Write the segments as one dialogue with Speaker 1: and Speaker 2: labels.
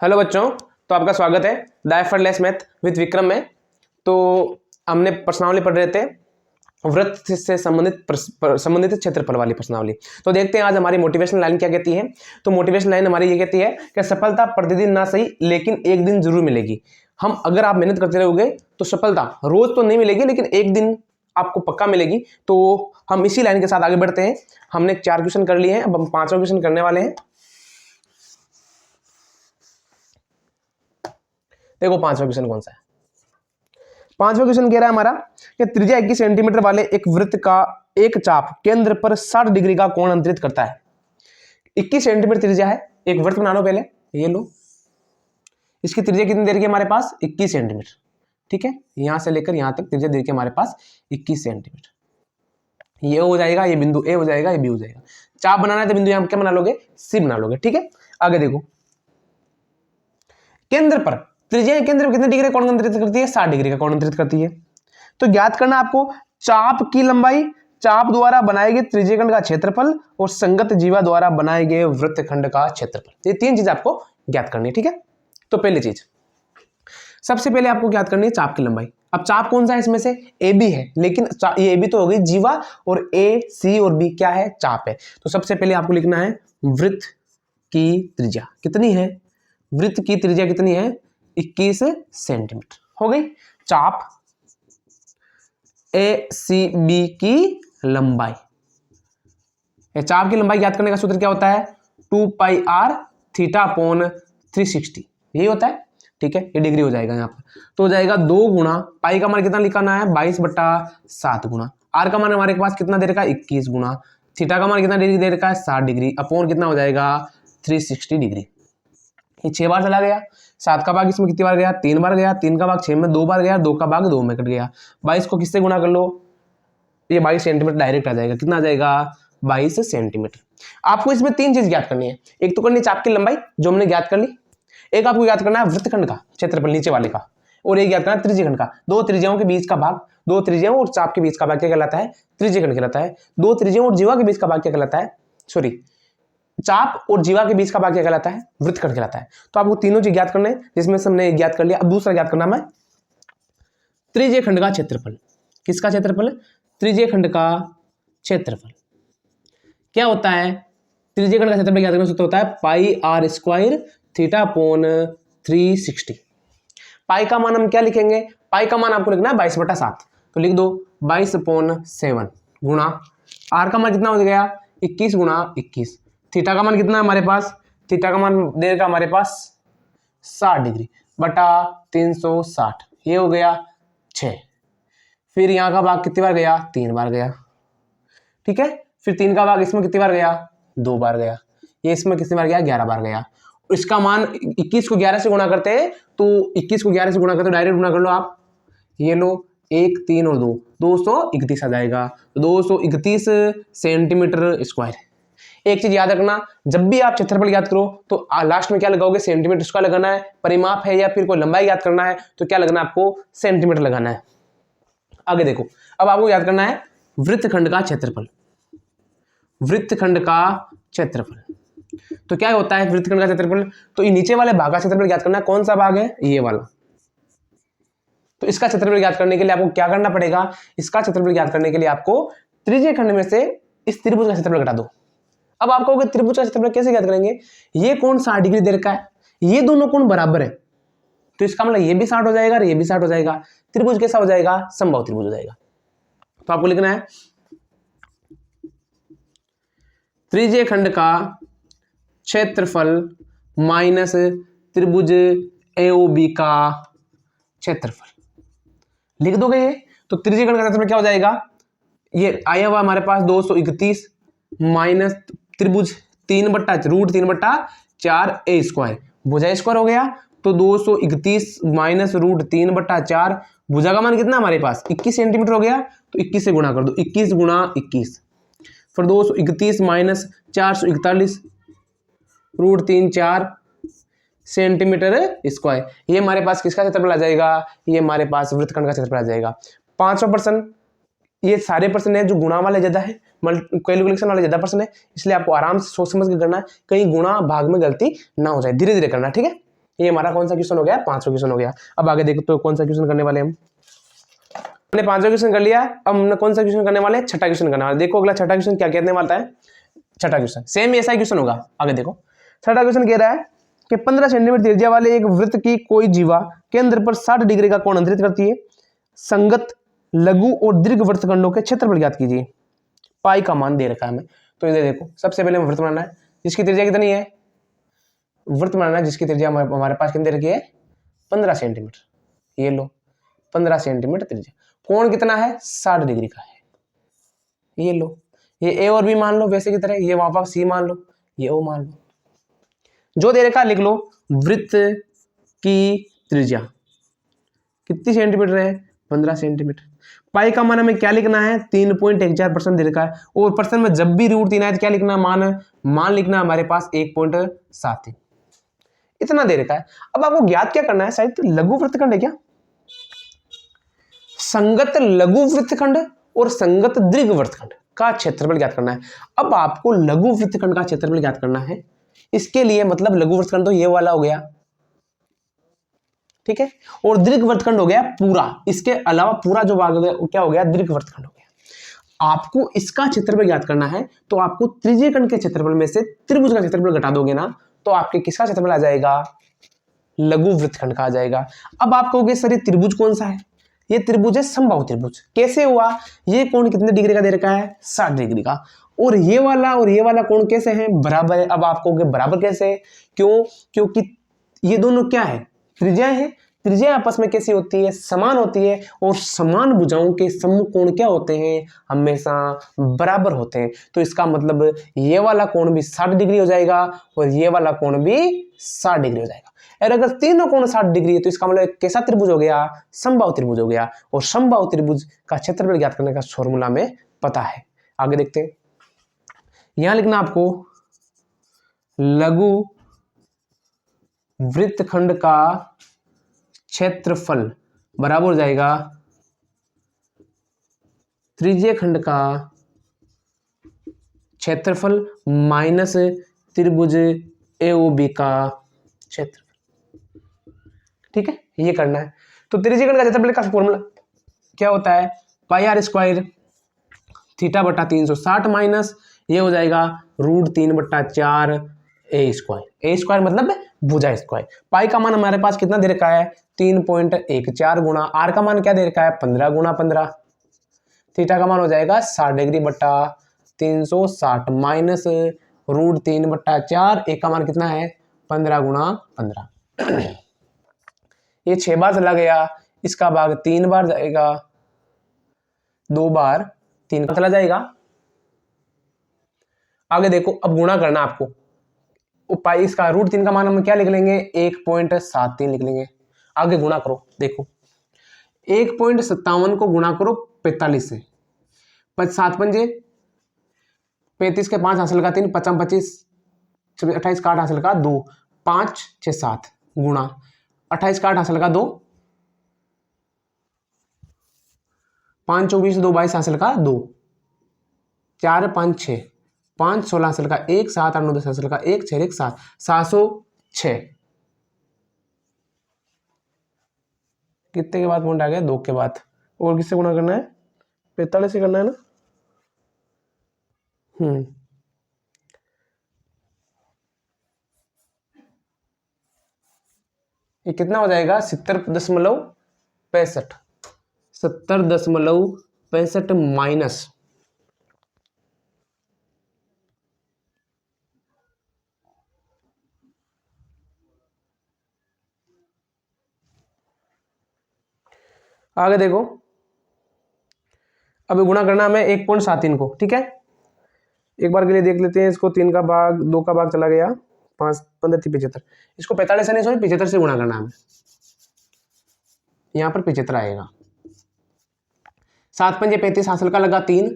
Speaker 1: Hello बच्चों, तो आपका स्वागत है the effortless math with Vikram में। तो हमने प्रश्नावली पढ़ रहे थे वृत्त से संबंधित क्षेत्रफल वाली प्रश्नावली। तो देखते हैं आज हमारी मोटिवेशनल लाइन क्या कहती है। तो मोटिवेशनल लाइन हमारी ये कहती है कि सफलता प्रतिदिन ना सही लेकिन एक दिन जरूर मिलेगी। हम अगर आप मेहनत करते रहोगे तो सफलता रोज तो नहीं मिलेगी लेकिन एक दिन आपको पक्का मिलेगी। तो हम इसी लाइन के साथ आगे बढ़ते हैं। हमने 4 क्वेश्चन कर लिए हैं, अब हम 5वां क्वेश्चन करने वाले हैं। देखो 5वां क्वेश्चन कौन सा है। 5वां क्वेश्चन कह रहा है हमारा कि त्रिज्या 21 सेंटीमीटर वाले एक वृत्त का एक चाप केंद्र पर 60 डिग्री का कोण अंतरित करता है। 21 सेंटीमीटर त्रिज्या है, एक वृत्त बना लो पहले, ये लो। इसकी त्रिज्या कितनी दे रखी है हमारे पास? 21 सेंटीमीटर। ठीक है, यहां से लेकर यहां तक त्रिज्या दे रखी है हमारे पास 21 सेंटीमीटर। ये हो जाएगा, ये बिंदु ए हो जाएगा, ये बी हो जाएगा। चाप बनाना है तो बिंदु यहां क्या बना लोगे? सी बना लोगे। ठीक है, आगे देखो। केंद्र पर त्रिज्या केंद्र में कितने डिग्री का कोण अंतरित करती है? 60 डिग्री का कोण अंतरित करती है। तो ज्ञात करना आपको चाप की लंबाई, चाप द्वारा बनाए गए त्रिज्यखंड का क्षेत्रफल और संगत जीवा द्वारा बनाए गए वृत्तखंड का क्षेत्रफल। ये 3 चीज आपको ज्ञात करनी है। ठीक है, तो पहली चीज सबसे पहले आपको ज्ञात करनी है चाप की लंबाई। अब चाप कौन सा है इसमें से? ए बी है, लेकिन ये ए बी तो हो गई जीवा और ए सी और बी क्या है? चाप है। तो सबसे पहले आपको लिखना है वृत्त की त्रिज्या कितनी है। वृत्त की त्रिज्या कितनी है? 21 सेंटीमीटर हो गई। चाप ए सी बी की लंबाई, चाप की लंबाई ज्ञात करने का सूत्र क्या होता है? 2 पाई आर थीटा अपॉन 360, यही होता है। ठीक है, ये डिग्री हो जाएगा यहाँ पर। तो हो जाएगा 2 गुणा पाई का मान कितना लिखाना है? 22/7 गुणा आर का मान हमारे पास कितना दे रखा है? 21 गुणा थीटा का मान कितना डिग्री दे रखा है? 60 डिग्री अपॉन कितना हो जाएगा? 360 डिग्री। ये 6 बार चला गया। 7 का भाग इसमें कितनी बार गया? 3 बार गया। 3 का भाग 6 में 2 बार गया। 2 का भाग 2 में कट गया। 22 को किससे गुणा कर लो? ये 22 सेंटीमीटर डायरेक्ट आ जाएगा। कितना आ जाएगा? 22 सेंटीमीटर। आपको इसमें 3 चीज ज्ञात करनी है। एक तो करनी है चाप की लंबाई जो हमने ज्ञात कर ली, एक आपको ज्ञात करना है वृत्तखंड का क्षेत्रफल नीचे वाले का, और एक ज्ञात करना है त्रिज्यखंड का। 2 त्रिज्याओं के बीच का भाग, 2 त्रिज्याओं और चाप के बीच का भाग क्या कहलाता है? त्रिज्यखंड कहलाता है। 2 त्रिज्याओं और जीवा के बीच का भाग क्या कहलाता है? सॉरी, चाप और जीवा के बीच का भाग क्या कहलाता है? वृत्तखंड कहलाता है। तो आपको तीनों चीज ज्ञात करने हैं, जिसमें से हमने ज्ञात कर लिया। अब दूसरा ज्ञात करना है त्रिज्यखंड का क्षेत्रफल। किसका क्षेत्रफल? त्रिज्यखंड का क्षेत्रफल क्या होता है? त्रिज्यखंड का क्षेत्रफल ज्ञात करने सूत्र होता है पाई आर स्क्वायर थीटा अपॉन 360। पाई का मान हम क्या लिखेंगे? पाई का मान आपको लिखना है 22/7, तो लिख दो 22/7 गुणा आर का मान कितना हो गया? 21 गुणा 21। थीटा का मान कितना है हमारे पास? थीटा का मान देगा हमारे पास 60 डिग्री बटा 360, ये हो गया 6। फिर यहाँ का भाग कितनी बार गया? 3 बार गया। ठीक है, फिर 3 का भाग इसमें कितनी बार गया? 2 बार गया। ये इसमें कितनी बार गया? 11 बार गया। इसका मान 21 को 11 से गुणा करते हैं, तो 21 को 11 से गुणा करते हो, डायरेक्ट गुणा कर लो आप। ये लो 1 3 और 2 231 आ जाएगा। 231 सेंटीमीटर स्क्वायर। एक चीज याद रखना, जब भी आप क्षेत्रफल याद करो तो लास्ट में क्या लगाओगे? सेंटीमीटर स्क्वायर लगाना है। परिमाप है या फिर कोई लंबाई याद करना है तो क्या लगना है आपको? सेंटीमीटर लगाना है। आगे देखो, अब आपको याद करना है वृत्तखंड का क्षेत्रफल। वृत्तखंड का क्षेत्रफल तो क्या होता है वृत्तखंड का क्षेत्रफल? तो ये नीचे वाले भाग का क्षेत्रफल ज्ञात करना है। कौन सा भाग है? ये वाला। तो इसका क्षेत्रफल ज्ञात करने के लिए आपको क्या करना पड़ेगा? इसका क्षेत्रफल ज्ञात करने के लिए आपको त्रिज्यखंड में से इस त्रिभुज का क्षेत्रफल घटा दो। अब आप कहोगे त्रिभुज का क्षेत्रफल कैसे ज्ञात करेंगे? ये कोण 60 डिग्री दे रखा है, ये दोनों कोण बराबर है, तो इसका मतलब ये भी 60 हो जाएगा और ये भी 60 हो जाएगा। त्रिभुज कैसा हो जाएगा? समबाहु त्रिभुज हो जाएगा। तो आपको लिखना है त्रिज्यखंड का क्षेत्रफल माइनस त्रिभुज एओबी का क्षेत्रफल। लिख दोगे ये, तो त्रिज्यखंड का क्षेत्रफल क्या हो जाएगा? ये आया हुआ हमारे पास 231 माइनस त्रिभुज 3/√3/4 ए स्क्वायर, भुजा स्क्वायर हो गया। तो 231 माइनस √3/4, भुजा का मान कितना हमारे पास? 21 सेंटीमीटर हो गया, तो 21 से गुणा कर दो। 21 गुणा 21, फिर 231 माइनस 441 √3/4 सेंटीमीटर स्क्वायर। ये हमारे पास किसका क्षेत्रफल आ जाएगा? ये हमारे पास वृत्तखंड का क्षेत्रफल आ जाएगा। 5वां प्रश्न, ये सारे प्रश्न है जो गुणा वाले ज्यादा है, कैलकुलेशन वाले ज्यादा प्रश्न है, इसलिए आपको आराम से सोच समझ के करना है, कहीं गुणा भाग में गलती ना हो जाए। धीरे धीरे करना, ठीक है। ये हमारा कौन सा क्वेश्चन हो गया, 5वां क्वेश्चन हो गया। अब आगे देखो तो कौन सा क्वेश्चन करने वाले हमने 5वां क्वेश्चन कर लिया। अब हमने कौन सा क्वेश्चन करने वाले हैं, छठा क्वेश्चन करने वाले। देखो अगला छठा क्वेश्चन क्या कहने वाला है, छठा क्वेश्चन सेम ऐसा ही क्वेश्चन होगा। आगे देखो छठा क्वेश्चन कह रहा है कि 15 सेंटीमीटर त्रिज्या वाले एक वृत्त की कोई जीवा केंद्र पर 60 डिग्री का कोण अंतरित करती है। संगत लघु और दीर्घ वृत्तखंडों के क्षेत्रफल ज्ञात कीजिए। पाई का मान दे रखा है हमें, तो इधर देखो सबसे पहले वृत्त बनाना है जिसकी त्रिज्या कितनी है, वृत्त बनाना है जिसकी त्रिज्या हमारे पास कितनी दे रखी है, 15 सेंटीमीटर। ये लो 15 सेंटीमीटर त्रिज्या, कोण कितना है, 60 डिग्री का है। ये लो ये ए और बी मान लो वैसे की तरह, ये वहां पर सी मान लो, ये ओ मान लो। जो दे रखा लिख लो, वृत्त की त्रिज्या कितनी सेंटीमीटर है, 15 सेंटीमीटर। पाई का मान हमें क्या लिखना है, 3.14% दे रखा है, और परसेंट में जब भी √3 आए तो क्या लिखना है, मान लिखना है हमारे पास 1.73 इतना दे रखा है। अब आपको ज्ञात क्या करना है, शायद लघु वृत्तखंड है क्या, संगत लघु वृत्तखंड और संगत दीर्घ वृत्तखंड का क्षेत्रफल ज्ञात करना है। अब आपको लघु वृत्तखंड का क्षेत्रफल ज्ञात करना है। इसके लिए मतलब लघु वृत्तखंड तो ये वाला हो गया, ठीक है, और दीर्घ वृत्तखंड हो गया पूरा, इसके अलावा पूरा जो भाग हो गया क्या हो गया, दीर्घ वृत्तखंड हो गया। आपको इसका क्षेत्रफल ज्ञात करना है, तो आपको त्रिज्यीय खंड के क्षेत्रफल में से त्रिभुज का क्षेत्रफल घटा दोगे ना, तो आपके किसका क्षेत्रफल आ जाएगा, लघु वृत्तखंड का आ जाएगा। अब आप कहोगे सर ये त्रिभुज कौन सा है, ये त्रिभुज है समबाहु त्रिभुज। कैसे हुआ, ये कोण कितने डिग्री का दे रखा है, 60 डिग्री का, और ये वाला कोण कैसे है, बराबर है। अब आप कहोगे बराबर कैसे, क्यों, क्योंकि ये दोनों क्या है, त्रिज्याएं हैं। त्रिज्या आपस में कैसी होती है, समान होती है, और समान भुजाओं के सम्मुख कोण क्या होते हैं, हमेशा बराबर होते हैं। तो इसका मतलब ये वाला कोण भी 60 डिग्री हो जाएगा और ये वाला कोण भी 60 डिग्री हो जाएगा। और अगर तीनों कोण 60 डिग्री है तो इसका मतलब कैसा त्रिभुज हो गया, समबाहु त्रिभुज हो गया। और समबाहु त्रिभुज का क्षेत्रफल ज्ञात करने का फॉर्मूला में पता है। आगे देखते हैं, यहां लिखना आपको लघु वृत्तखंड का क्षेत्रफल बराबर हो जाएगा त्रिज्यीय खंड का क्षेत्रफल माइनस त्रिभुज AOB का क्षेत्रफल। ठीक है, ये करना है। तो त्रिज्यीय खंड का क्षेत्रफल का फॉर्मूला क्या होता है, πr² θ/360 माइनस ये हो जाएगा √3/4 a²। मतलब भुजा स्क्वायर। पाई का मान हमारे पास कितना दे रखा है, 3.14 गुणा, आर का मान क्या दे रखा है, 15 गुणा 15, थीटा का मान हो जाएगा 60 डिग्री बट्टा 360 माइनस √3/4, ए का मान कितना है, 15 गुणा 15। ये 6 बार चला गया, इसका भाग 3 बार जाएगा, 2 बार 3 का चला जाएगा। आगे देखो, अब गुणा करना आपको, पाई इसका √3 का मान हम क्या लिख लेंगे, 1.73 लिख लेंगे। आगे गुणा करो, देखो 1.57 को गुणा करो 45 से, 7 पंजे 35 के 5 हासिल का 3, 55 25 28 का 8 हासिल का 2, 5 6 7 गुणा 28 का 8 हासिल का 2, 5 24 2 22 हासिल का 2, 4 5 6 5 16 हासिल का 1, 7 8 9 10 हासिल का 1, 6 1 7 706। कितने के बाद पॉइंट आ गया, 2 के बाद। और किससे गुणा करना है, 45 से करना है ना। ये कितना हो जाएगा, 70.65 70.65 माइनस आगे देखो, अभी गुणा करना हमें 1.73 को। ठीक है, एक बार के लिए देख लेते हैं इसको, 3 का भाग 2 का भाग चला गया, 5 15 75, इसको 45 से नहीं सॉरी 75 से गुणा करना हमें, यहाँ पर 75 आएगा। 7 पंजे 35 हासिल का लगा 3,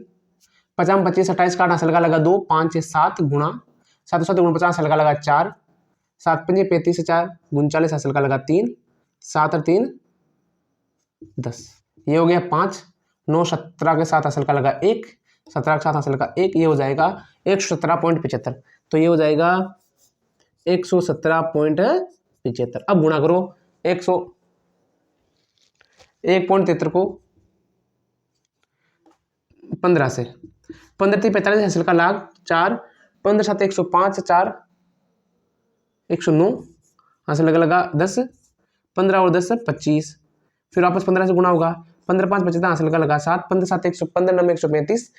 Speaker 1: 50 25 28 का 8 हासिल का लगा 2, 5 6 7 गुणा 7 7 49 हासिल का लगा 4, 7 पंजे 35 से 4 39 हासिल का लगा 3, 7 और 3 10, ये हो गया 5, 9 17 के 7 हासिल का लगा 1, 17 के 7 हासिल का 1, ये हो जाएगा 117.75। तो ये हो जाएगा 117.75 75। अब गुणा करो 1.73 को 15 से, 15 3 45 हासिल का लाग 4, 15 7 105, 4 109 हासिल लगा 10, 15 और 10 25, फिर वापस 15 से गुणा होगा, 15 5 75 हासिल का लगा 7, 15 7 115 नंबर 135,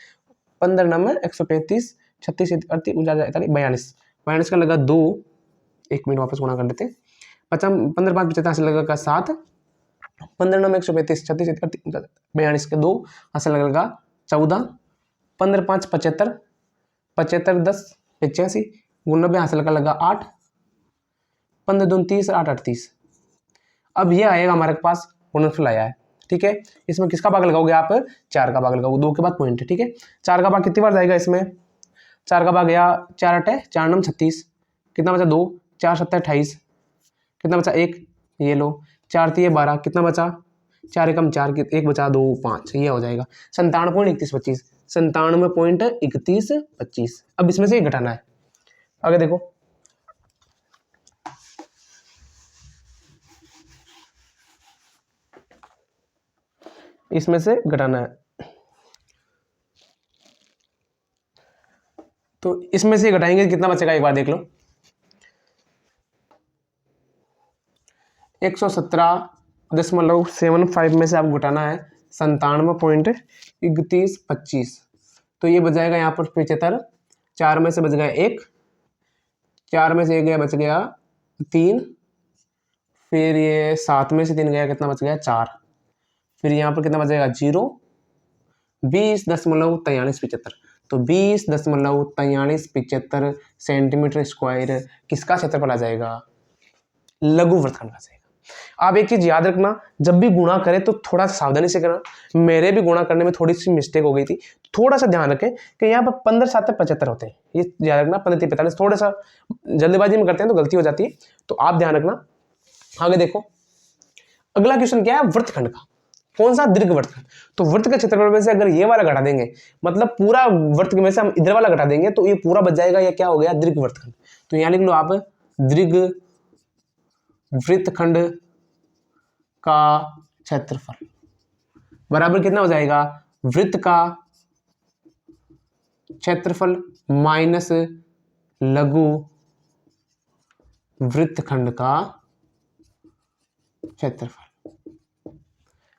Speaker 1: 15 नंबर 135, 36 38 42, 42 का लगा 2, 1 मिनट वापस गुणा कर लेते, 15 5 75 हासिल लगा 7, 15 नंबर 135, 36 42 के 2 हासिल लगा 14, 15 5 75, 75 10 85, 90 हासिल का लगा 8, 15 2 30 8 38। अब ये आएगा हमारे पास गुणनफल आया है, ठीक है। इसमें किसका भाग लगाओगे आप, 4 का भाग लगाओगे, 2 के बाद पॉइंट है, ठीक है। 4 का भाग कितनी बार जाएगा इसमें, 4 का भाग गया 4 8 4 9 36, कितना बचा 2, 4 7 28, कितना बचा 1, ये लो 4 3 12, कितना बचा 4 एकम 4, 1 बचा 2 5, ये हो जाएगा 97.3125, 97.3125। अब इसमें से घटाना है, आगे देखो इसमें से घटाना है, तो इसमें से घटाएंगे कितना बचेगा एक बार देख लो, 117.75 में से आपको घटाना है 97.3125, तो ये बच जाएगा यहाँ पर 75, 4 में से बच गया 1, 4 में से 1 गया बच गया 3, फिर ये 7 में से 3 गया कितना बच गया 4, फिर यहाँ पर कितना बचेगा 0, 20.4375, तो 20.4375 सेंटीमीटर स्क्वायर किसका क्षेत्रफल आ जाएगा, लघु वृत्तखंड का जाएगा। आप एक चीज याद रखना, जब भी गुणा करें तो थोड़ा सा सावधानी से करना, मेरे भी गुणा करने में थोड़ी सी मिस्टेक हो गई थी, थोड़ा सा ध्यान रखें कि यहाँ पर 15 7 75 होते हैं, ये याद रखना, 15 3 45 थोड़ा सा जल्दबाजी में करते हैं तो गलती हो जाती है, तो आप ध्यान रखना। आगे देखो अगला क्वेश्चन क्या है, वृत्तखंड का, कौन सा, दीर्घ वृत्तखंड। तो वृत्त के क्षेत्रफल में से अगर ये वाला घटा देंगे, मतलब पूरा वृत्त में से हम इधर वाला घटा देंगे तो ये पूरा बच जाएगा, या क्या हो गया, दीर्घ वृत्तखंड। तो यहाँ लिख लो आप, दीर्घ वृत्तखंड का क्षेत्रफल बराबर कितना हो जाएगा, वृत्त का क्षेत्रफल माइनस लघु वृत्तखंड का क्षेत्रफल,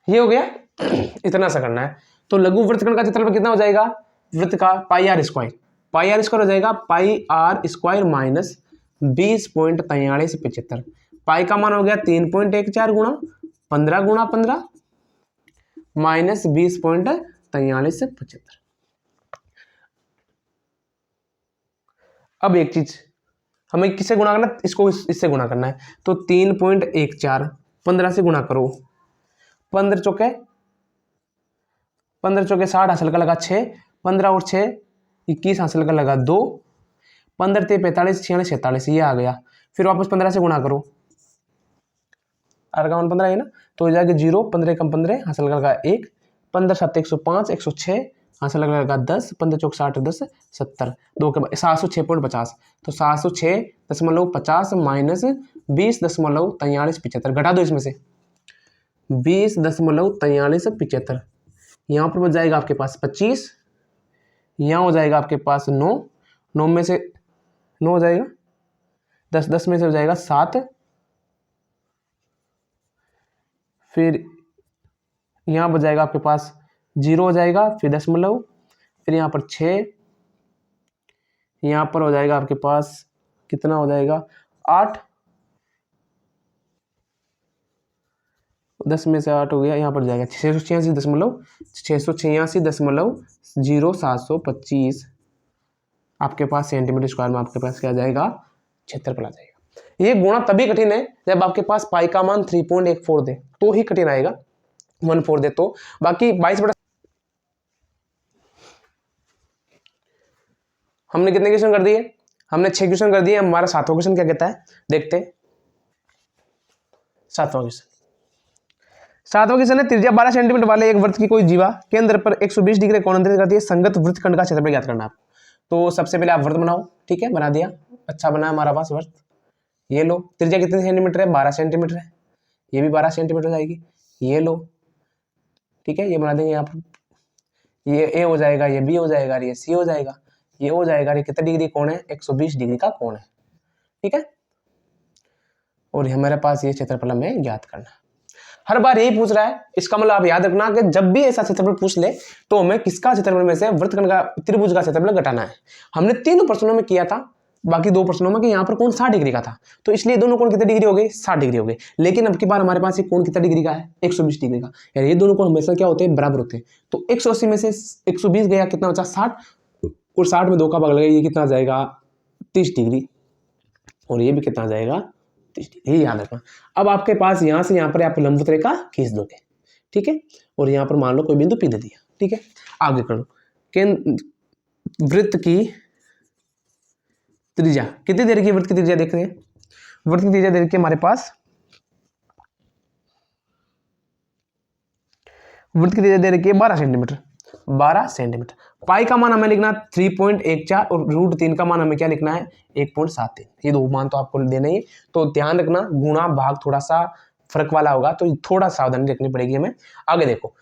Speaker 1: ये हो गया। इतना सा करना है, तो लघु वृत्तखंड का क्षेत्रफल कितना हो जाएगा, वृत्त का पाई आर स्क्वायर हो जाएगा, पाई आर स्क्वायर माइनस 20.4375, पाई का मान हो गया 3.14 गुणा 15 गुणा 15 माइनस 20.4375। अब एक चीज हमें किससे गुणा करना है, इसको इससे गुणा करना है, तो 3.14 15 से गुणा करो, 15 चौके 60 हासिल का लगा 6, 15 और 6 21 हासिल का लगा 2, 15 3 45 46 46, ये आ गया, फिर वापस 15 से गुणा करो, आर का मान 15 है ना, तो हो जाएगा 0, 15 कम 15 हासिल का लगा 1, 15 7 105 106 हासिल का लगा 10, 15 चौक 60 10 70, 2 के बाद 706.50, तो 706.50 माइनस 20.4375, घटा दो इसमें से 20.4375, यहाँ पर बच जाएगा आपके पास 25, यहाँ हो जाएगा आपके पास 9, 9 में से 9 हो जाएगा 10, 10 में से हो जाएगा 7, फिर यहाँ बच जाएगा आपके पास 0 हो जाएगा, फिर दशमलव, फिर यहाँ पर 6, यहाँ पर हो जाएगा आपके पास कितना हो जाएगा 8, 10 में से 8 हो गया, यहाँ पर जाएगा 686.0725 आपके पास सेंटीमीटर स्क्वायर में आपके पास क्या जाएगा, क्षेत्रफल आ जाएगा। ये गुणा तभी कठिन है जब आपके पास पाई का मान 3.14 दे, तो ही कठिन आएगा, 14 दे तो, बाकी 22 हमने कितने क्वेश्चन कर दिए, हमने 6 क्वेश्चन कर दिए, हमारा 7वां क्वेश्चन क्या कहता है, देखते हैं 7वां क्वेश्चन। 7वां क्वेश्चन है, त्रिज्या 12 सेंटीमीटर वाले एक वृत्त की कोई जीवा केंद्र पर 120 डिग्री कोण अंतरित करती है, संगत वृत्तखंड का क्षेत्रफल ज्ञात करना है। तो सबसे पहले आप वृत्त बनाओ, ठीक है, बना दिया, अच्छा बना हमारा पास वृत्त, ये लो, त्रिज्या कितने सेंटीमीटर है, 12 सेंटीमीटर है, ये भी 12 सेंटीमीटर हो जाएगी, ये लो, ठीक है, ये बना देंगे यहाँ पर, ये ए हो जाएगा, ये बी हो जाएगा, ये सी हो जाएगा, ये हो जाएगा, ये कितना डिग्री कोण है, 120 डिग्री का कोण है, ठीक है। और हमारे पास ये क्षेत्रफल हमें ज्ञात करना है। हर बार यही पूछ रहा है, इसका मतलब आप याद रखना कि जब भी ऐसा क्षेत्रफल पूछ ले तो हमें किसका क्षेत्रफल में से वृत्तखंड का, त्रिभुज का क्षेत्रफल घटाना है। हमने तीनों प्रश्नों में किया था, बाकी 2 प्रश्नों में कि यहाँ पर कोण 60 डिग्री का था, तो इसलिए दोनों कोण कितने डिग्री हो गए, 60 डिग्री हो गए। लेकिन अब की बार हमारे पास ये कोण कितना डिग्री का है, 120 डिग्री का, यार ये दोनों कोण हमेशा क्या होते हैं, बराबर होते हैं। तो 180 में से 120 गया, कितना बचा, 60, और 60 में 2 का भाग लगेगा, ये कितना आ जाएगा, 30 डिग्री, और ये भी कितना आ जाएगा, 30 डिग्री, ये याद रखना। अब आपके पास यहाँ से यहाँ पर आप लंबवत रेखा खींच दोगे, ठीक है, और यहाँ पर मान लो कोई बिंदु P दे दिया, ठीक है। आगे कर लो, वृत्त की त्रिज्या कितनी देर की, वृत्त की त्रिज्या देख रहे हैं, वृत्त की त्रिज्या दे रखी है हमारे पास, वृत्त की त्रिज्या दे रखी है 12 सेंटीमीटर, 12 सेंटीमीटर। पाई का मान हमें लिखना 3.14 और √3 का मान हमें क्या लिखना है, 1.73। ये दो मान तो आपको देना ही, तो ध्यान रखना गुणा भाग थोड़ा सा फर्क वाला होगा, तो थोड़ा सावधानी रखनी पड़ेगी हमें। आगे देखो,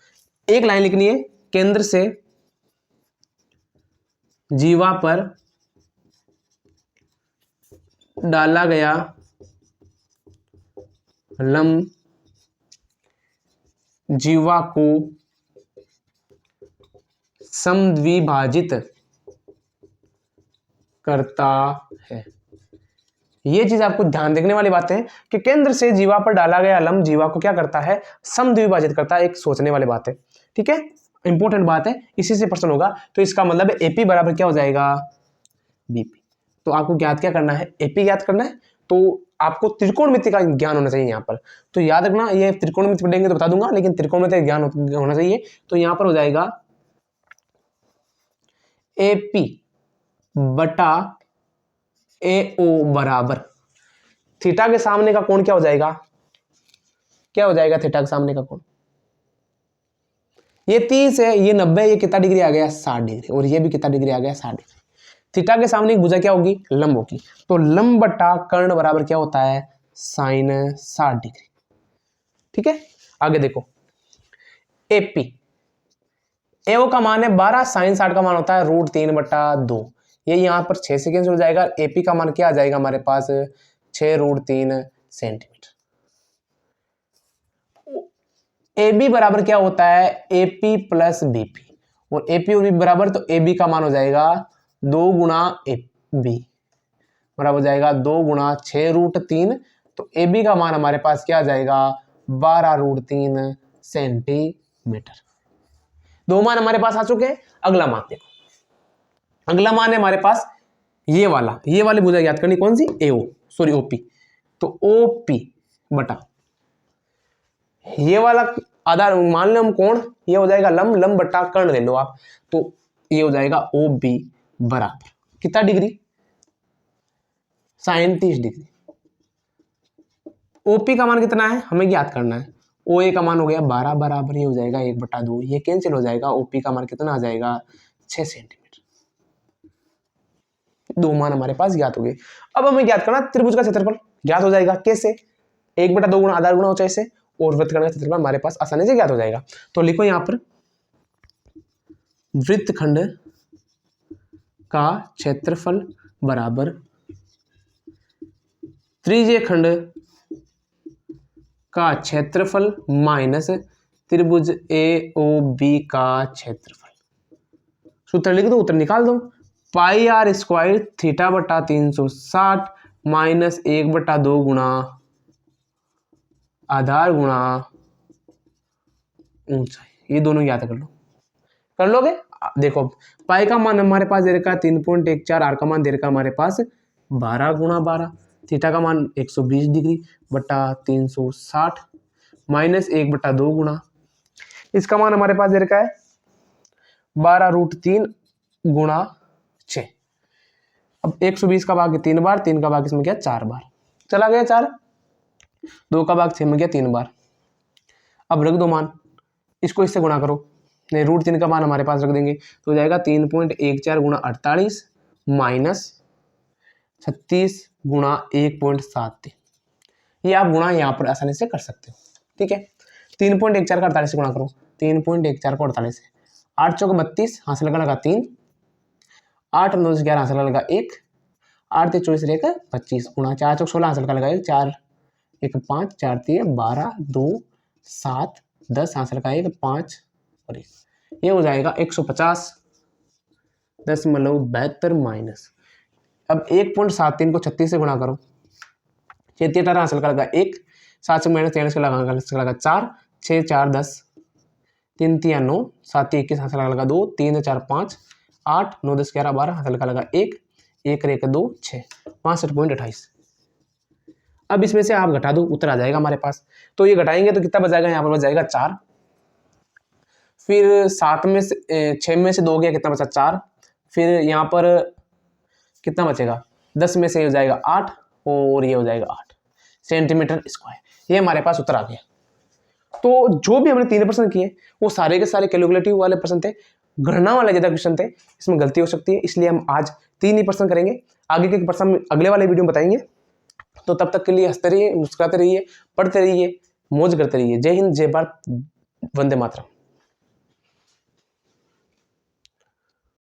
Speaker 1: एक लाइन लिखनी है, केंद्र से जीवा पर डाला गया लंब जीवा को समद्विभाजित करता है। ये चीज आपको ध्यान देखने वाली बात है कि केंद्र से जीवा पर डाला गया लंब जीवा को क्या करता है, समद्विभाजित करता है, एक सोचने वाली बात है, ठीक है, इंपॉर्टेंट बात है, इसी से प्रश्न होगा। तो इसका मतलब एपी बराबर क्या हो जाएगा, बीपी। तो आपको ज्ञात क्या करना है, एपी ज्ञात करना है। तो आपको त्रिकोणमिति का ज्ञान होना चाहिए यहाँ पर, तो याद रखना, ये त्रिकोणमिति पढ़ेंगे तो बता दूंगा, लेकिन त्रिकोणमिति का ज्ञान होना चाहिए। तो यहाँ पर हो जाएगा एपी बटा एओ बराबर, थीटा के सामने का कोण क्या हो जाएगा, क्या हो जाएगा थीटा के सामने का कोण, ये 30 है, ये 90, ये कितना डिग्री आ गया, 60 डिग्री, और ये भी कितना डिग्री आ गया, 60 डिग्री। थीटा के सामने की भुजा क्या होगी, लंब होगी, तो लंब बटा कर्ण बराबर क्या होता है, साइन 60 डिग्री, ठीक है। आगे देखो, एपी, एओ का मान है 12, साइन 60 का मान होता है √3 बटा 2, ये यहाँ पर 6 से कैंसिल हो जाएगा, एपी का मान क्या आ जाएगा हमारे पास, 6√3 सेंटीमीटर। AB बराबर क्या होता है, AP प्लस BP, और AP और B बराबर, तो AB का मान हो जाएगा 2 गुणा AB बराबर हो जाएगा 2 गुणा 6√3, तो AB का मान हमारे पास क्या आ जाएगा, 12√3 सेंटीमीटर। 2 मान हमारे पास आ चुके हैं। अगला मान देखो, अगला मान है हमारे पास ये वाली भुजा याद करनी, कौन सी, OP, तो OP बटा ये वाला आधार मान लो हम कोण, ये हो जाएगा लंब बटा कर्ण ले लो आप, तो ये हो जाएगा OB बराबर कितना डिग्री, साइन 30 डिग्री। OP का मान कितना है हमें ज्ञात करना है, OA का मान हो गया 12 बराबर, ये हो जाएगा 1/2, ये कैंसिल हो जाएगा, OP का मान कितना आ जाएगा, 6 सेंटीमीटर। 2 मान हमारे पास ज्ञात हो गए। अब हमें ज्ञात करना त्रिभुज का क्षेत्रफल, ज्ञात हो जाएगा कैसे, 1/2 गुणा आधार गुणा ऊंचाई से, और वृत्तखंड का क्षेत्रफल हमारे पास आसानी से ज्ञात हो जाएगा। तो लिखो यहां पर, वृत्तखंड का क्षेत्रफल बराबर त्रिज्यीय खंड का क्षेत्रफल माइनस त्रिभुज AOB का क्षेत्रफल। सूत्र लिख दो, उत्तर निकाल दो, πr² थीटा बटा 360 माइनस 1/2 गुणा आधार गुणा ऊंचाई, ये दोनों याद कर लोगे। देखो पाई का मान हमारे पास दे रखा है 3.14, आर का मान दे रखा है हमारे पास 12 गुणा 12, थीटा का मान 120 डिग्री बटा 360 माइनस 1/2 गुणा, इसका मान हमारे पास दे रखा है 12√3 गुणा 6। अब 120 का भाग 3 बार, 3 का भाग इसमें क्या 4 बार, चला गया 4, 2 का भाग 6 में गया 3 बार। अब रख दो मान, इसको इससे गुणा करो, नहीं √3 का मान हमारे पास रख देंगे, तो हो जाएगा 3.14 गुणा 48 माइनस 36 गुणा 1.73, ये आप गुणा यहाँ पर आसानी से कर सकते हो। ठीक है, 3.14 का 48 से गुणा करो, 3.14 को 48 से 8 चौक 32, हाथ से लगा 3, 8 9 11 हाथ से लगा 1, 8 3 24 1 25 गुणा 4 चौक 16 हाथ से लगा 1, 4 1 5 4 3 12 2 7 10 हाथ से लगा 1 5 और 1, ये हो जाएगा 150.72 माइनस। अब 1.73 को 36 से गुणा करो, 6 3 18 हासिल लगा 1, 7 से माइनस 13 से लगा 4, 6 4 10, 3 3 9, 7 21 हासिल लगा 2, 3 4 5, 8 9 10 11 12 हासिल लगा 1, 1 1 2 6, 65.28। अब इसमें से आप घटा दो, उत्तर आ जाएगा हमारे पास। तो ये घटाएंगे तो कितना बच जाएगा, यहाँ पर बच जाएगा 4, फिर 7 में से 6 में से 2 गया, कितना बचा 4, फिर यहाँ पर कितना बचेगा 10 में से हो जाएगा 8 और ये हो जाएगा 8 सेंटीमीटर स्क्वायर। ये हमारे पास उत्तर आ गया। तो जो भी हमने 3 प्रश्न किए वो सारे के सारे कैलकुलेटिव वाले प्रश्न थे, गणना वाले ज़्यादा क्वेश्चन थे, इसमें गलती हो सकती है, इसलिए हम आज 3 ही प्रश्न करेंगे। आगे के प्रश्न अगले वाले वीडियो में बताएंगे। तो तब तक के लिए हंसते रहिए, मुस्कुराते रहिए, पढ़ते रहिए, मौज करते रहिए। जय हिंद, जय भारत, वंदे मातरम।